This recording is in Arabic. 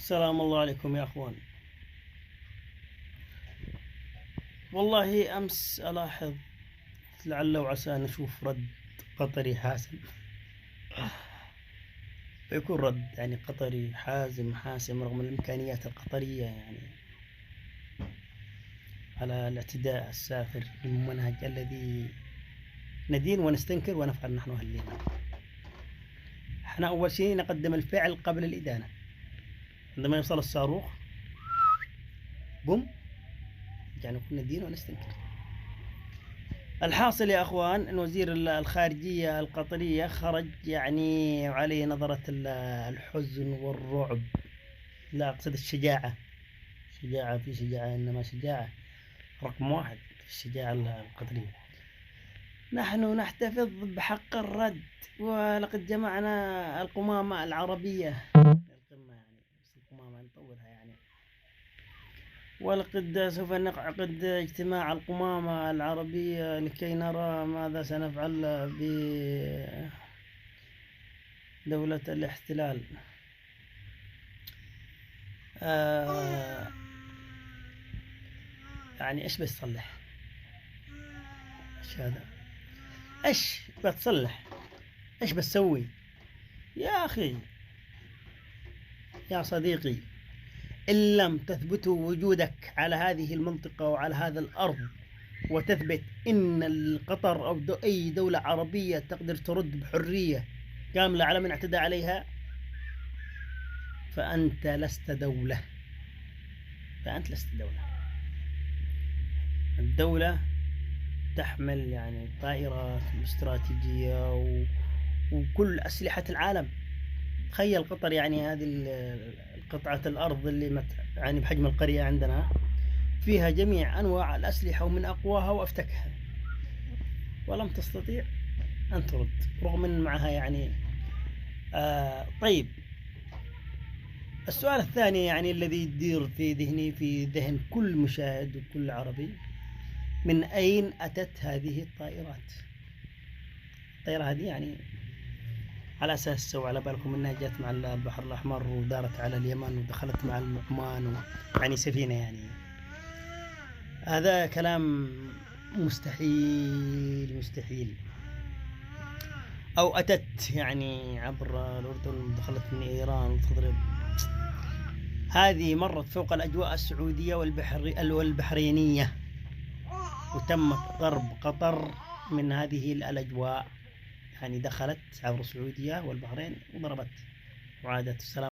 السلام الله عليكم يا أخوان. والله أمس ألاحظ لعل وعسى نشوف رد قطري حاسم. فيكون رد يعني قطري حاسم رغم الإمكانيات القطرية يعني على الاعتداء السافر الممنهج الذي ندين ونستنكر ونفعل نحن أهلنا. احنا أول شيء نقدم الفعل قبل الإدانة. عندما يوصل الصاروخ بوم يعني كنا ندين ونستنكر. الحاصل يا أخوان أن وزير الخارجية القطرية خرج يعني عليه نظرة الحزن والرعب، لا أقصد الشجاعة. في شجاعة، إنما شجاعة رقم واحد في الشجاعة القطرية. نحن نحتفظ بحق الرد، ولقد جمعنا القمامة العربية القمة يعني، بس القمامة نطورها يعني. ولقد سوف نعقد اجتماع القمامة العربية لكي نرى ماذا سنفعل بدولة الاحتلال. يعني ايش بتصلح؟ ايش هذا؟ ايش بتصلح؟ ايش بتسوي؟ يا أخي يا صديقي، إن لم تثبتوا وجودك على هذه المنطقة وعلى هذا الأرض، وتثبت إن القطر أو أي دولة عربية تقدر ترد بحرية كاملة على من اعتدى عليها، فأنت لست دولة. الدولة تحمل يعني طائرات استراتيجية وكل أسلحة العالم. تخيل قطر يعني هذه قطعة الأرض اللي يعني بحجم القرية عندنا فيها جميع أنواع الأسلحة ومن أقواها وأفتكها، ولم تستطيع أن ترد رغم أن معها يعني طيب، السؤال الثاني يعني الذي يدير في ذهني في ذهن كل مشاهد وكل عربي: من أين أتت هذه الطائرات؟ الطائرة هذه يعني على أساس سووا على بالكم أنها جت مع البحر الأحمر ودارت على اليمن ودخلت مع عمان يعني سفينة يعني. هذا كلام مستحيل. أو أتت يعني عبر الأردن ودخلت من إيران وتضرب. هذه مرت فوق الأجواء السعودية والبحرينية، وتم ضرب قطر من هذه الأجواء، يعني دخلت عبر السعودية والبحرين وضربت وعادت. السلام.